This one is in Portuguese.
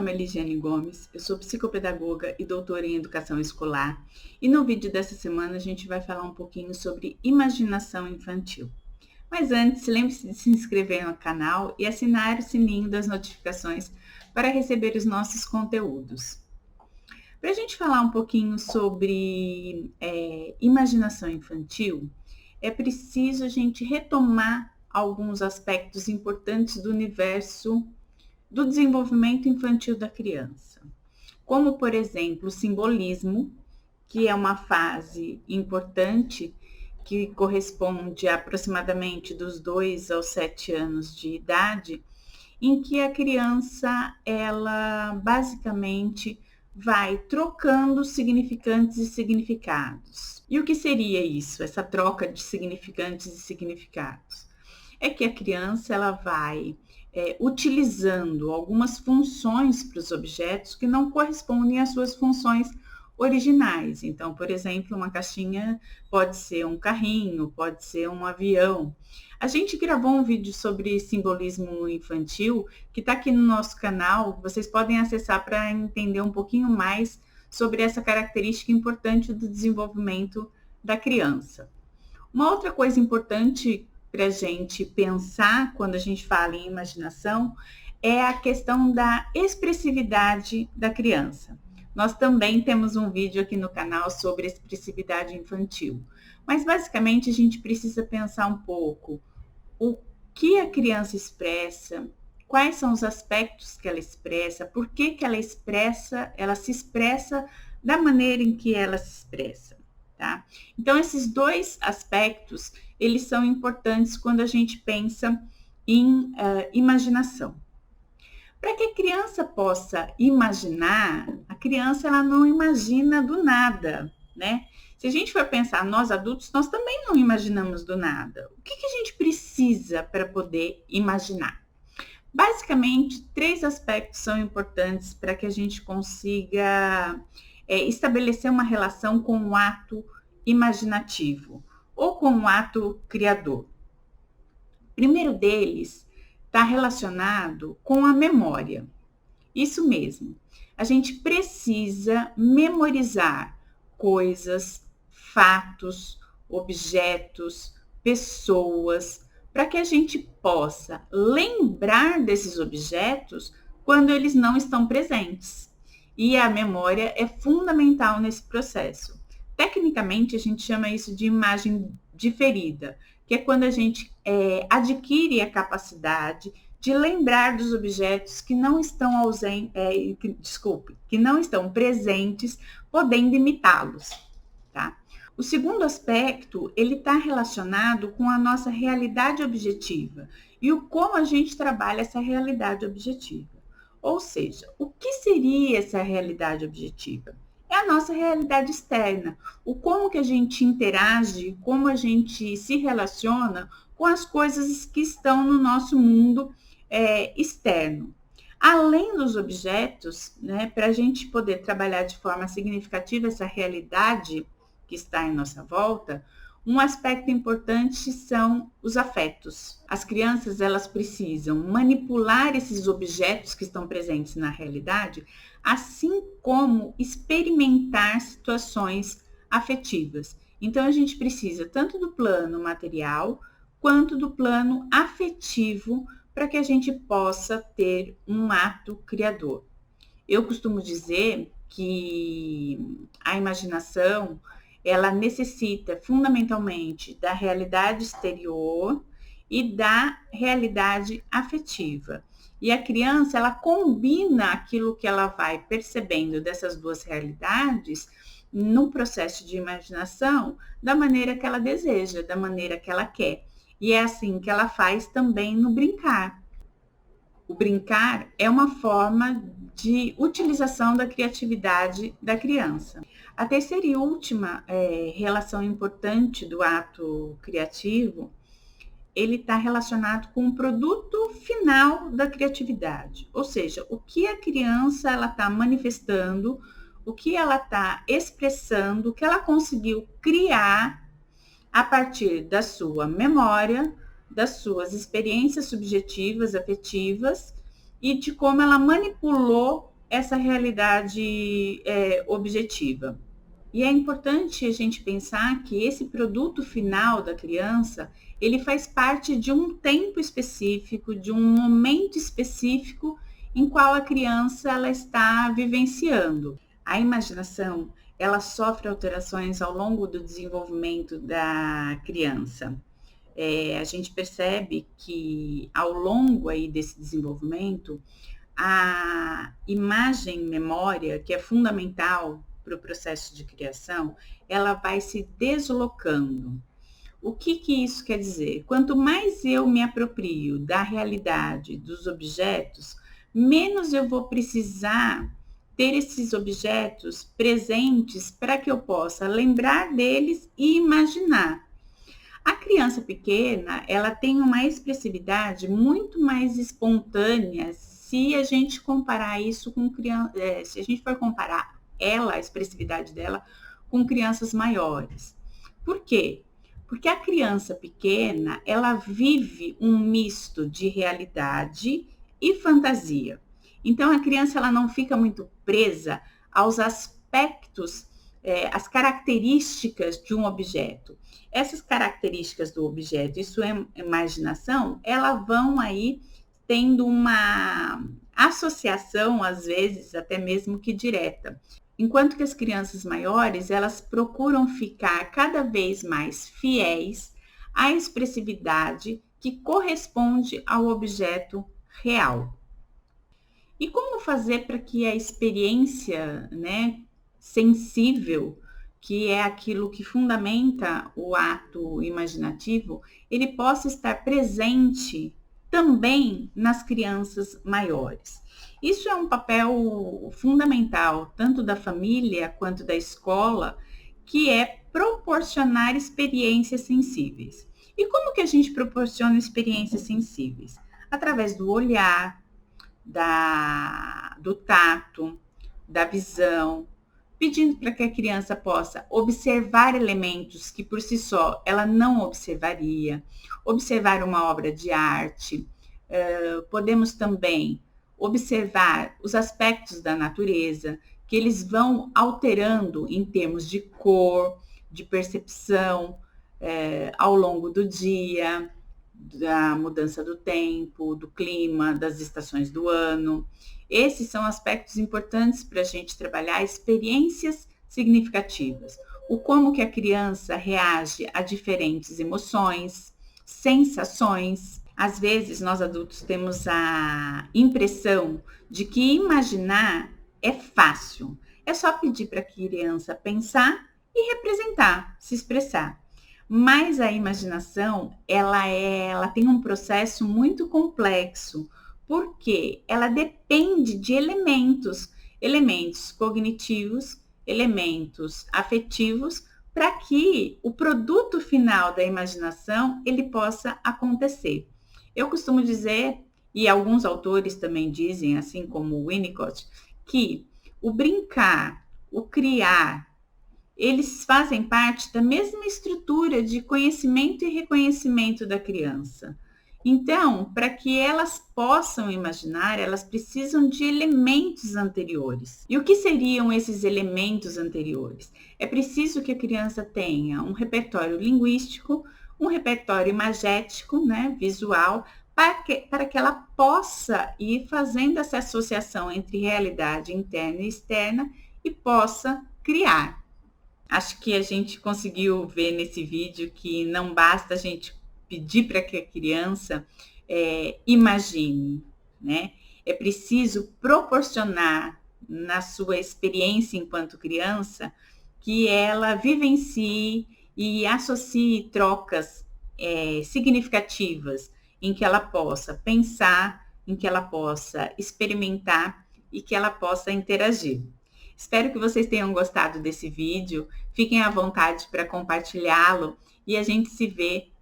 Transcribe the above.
nome é Ligiane Gomes, eu sou psicopedagoga e doutora em educação escolar e no vídeo dessa semana a gente vai falar um pouquinho sobre imaginação infantil. Mas antes, lembre-se de se inscrever no canal e assinar o sininho das notificações para receber os nossos conteúdos. Para a gente falar um pouquinho sobre imaginação infantil, é preciso a gente retomar alguns aspectos importantes do universo do desenvolvimento infantil da criança, como, por exemplo, o simbolismo, que é uma fase importante que corresponde a aproximadamente dos 2 aos 7 anos de idade, em que a criança, ela basicamente vai trocando significantes e significados. E o que seria isso, essa troca de significantes e significados? É que a criança, ela vai utilizando algumas funções para os objetos que não correspondem às suas funções originais. Então, por exemplo, uma caixinha pode ser um carrinho, pode ser um avião. A gente gravou um vídeo sobre simbolismo infantil, que está aqui no nosso canal, vocês podem acessar para entender um pouquinho mais sobre essa característica importante do desenvolvimento da criança. Uma outra coisa importante para a gente pensar quando a gente fala em imaginação é a questão da expressividade da criança. Nós também temos um vídeo aqui no canal sobre expressividade infantil, mas basicamente a gente precisa pensar um pouco o que a criança expressa, quais são os aspectos que ela expressa, por que ela se expressa da maneira em que ela se expressa. Tá? Então, esses dois aspectos, eles são importantes quando a gente pensa em imaginação. Para que a criança possa imaginar, a criança ela não imagina do nada, né? Se a gente for pensar, nós adultos, nós também não imaginamos do nada. O que a gente precisa para poder imaginar? Basicamente, 3 aspectos são importantes para que a gente consiga estabelecer uma relação com o ato imaginativo ou com o ato criador. O primeiro deles está relacionado com a memória. Isso mesmo, a gente precisa memorizar coisas, fatos, objetos, pessoas, para que a gente possa lembrar desses objetos quando eles não estão presentes. E a memória é fundamental nesse processo. Tecnicamente, a gente chama isso de imagem diferida, que é quando a gente adquire a capacidade de lembrar dos objetos que não estão que não estão presentes, podendo imitá-los, tá? O segundo aspecto, ele está relacionado com a nossa realidade objetiva e o como a gente trabalha essa realidade objetiva. Ou seja, o que seria essa realidade objetiva? É a nossa realidade externa, o como que a gente interage, como a gente se relaciona com as coisas que estão no nosso mundo externo. Além dos objetos, né, para a gente poder trabalhar de forma significativa essa realidade que está em nossa volta, um aspecto importante são os afetos. As crianças, elas precisam manipular esses objetos que estão presentes na realidade, assim como experimentar situações afetivas. Então, a gente precisa tanto do plano material, quanto do plano afetivo, para que a gente possa ter um ato criador. Eu costumo dizer que a imaginação, ela necessita fundamentalmente da realidade exterior e da realidade afetiva. E a criança, ela combina aquilo que ela vai percebendo dessas duas realidades no processo de imaginação da maneira que ela deseja, da maneira que ela quer. E é assim que ela faz também no brincar. O brincar é uma forma de utilização da criatividade da criança. A terceira e última relação importante do ato criativo, ele está relacionado com o produto final da criatividade. Ou seja, o que a criança está manifestando, o que ela está expressando, o que ela conseguiu criar a partir da sua memória, das suas experiências subjetivas, afetivas, e de como ela manipulou essa realidade objetiva. E é importante a gente pensar que esse produto final da criança, ele faz parte de um tempo específico, de um momento específico em qual a criança ela está vivenciando. A imaginação, ela sofre alterações ao longo do desenvolvimento da criança. A gente percebe que ao longo aí desse desenvolvimento, a imagem-memória, que é fundamental para o processo de criação, ela vai se deslocando. O que isso quer dizer? Quanto mais eu me aproprio da realidade dos objetos, menos eu vou precisar ter esses objetos presentes para que eu possa lembrar deles e imaginar. A criança pequena, ela tem uma expressividade muito mais espontânea se a gente comparar isso com criança, se a gente for comparar ela, a expressividade dela, com crianças maiores. Por quê? Porque a criança pequena, ela vive um misto de realidade e fantasia. Então, a criança ela não fica muito presa aos aspectos, as características de um objeto. Essas características do objeto e sua imaginação, elas vão aí tendo uma associação, às vezes, até mesmo que direta. Enquanto que as crianças maiores, elas procuram ficar cada vez mais fiéis à expressividade que corresponde ao objeto real. E como fazer para que a experiência, sensível, que é aquilo que fundamenta o ato imaginativo, ele possa estar presente também nas crianças maiores. Isso é um papel fundamental, tanto da família quanto da escola, que é proporcionar experiências sensíveis. E como que a gente proporciona experiências sensíveis? Através do olhar, do tato, da visão, pedindo para que a criança possa observar elementos que por si só ela não observaria, observar uma obra de arte. Podemos também observar os aspectos da natureza, que eles vão alterando em termos de cor, de percepção, ao longo do dia, da mudança do tempo, do clima, das estações do ano. Esses são aspectos importantes para a gente trabalhar experiências significativas. O como que a criança reage a diferentes emoções, sensações. Às vezes, nós adultos temos a impressão de que imaginar é fácil. É só pedir para a criança pensar e representar, se expressar. Mas a imaginação, ela tem um processo muito complexo, porque ela depende de elementos cognitivos, elementos afetivos, para que o produto final da imaginação ele possa acontecer. Eu costumo dizer, e alguns autores também dizem, assim como o Winnicott, que o brincar, o criar, eles fazem parte da mesma estrutura de conhecimento e reconhecimento da criança. Então, para que elas possam imaginar, elas precisam de elementos anteriores. E o que seriam esses elementos anteriores? É preciso que a criança tenha um repertório linguístico, um repertório imagético, visual, para que ela possa ir fazendo essa associação entre realidade interna e externa e possa criar. Acho que a gente conseguiu ver nesse vídeo que não basta a gente pedir para que a criança imagine, né? É preciso proporcionar na sua experiência enquanto criança que ela vivencie e associe trocas significativas em que ela possa pensar, em que ela possa experimentar e que ela possa interagir. Espero que vocês tenham gostado desse vídeo. Fiquem à vontade para compartilhá-lo e a gente se vê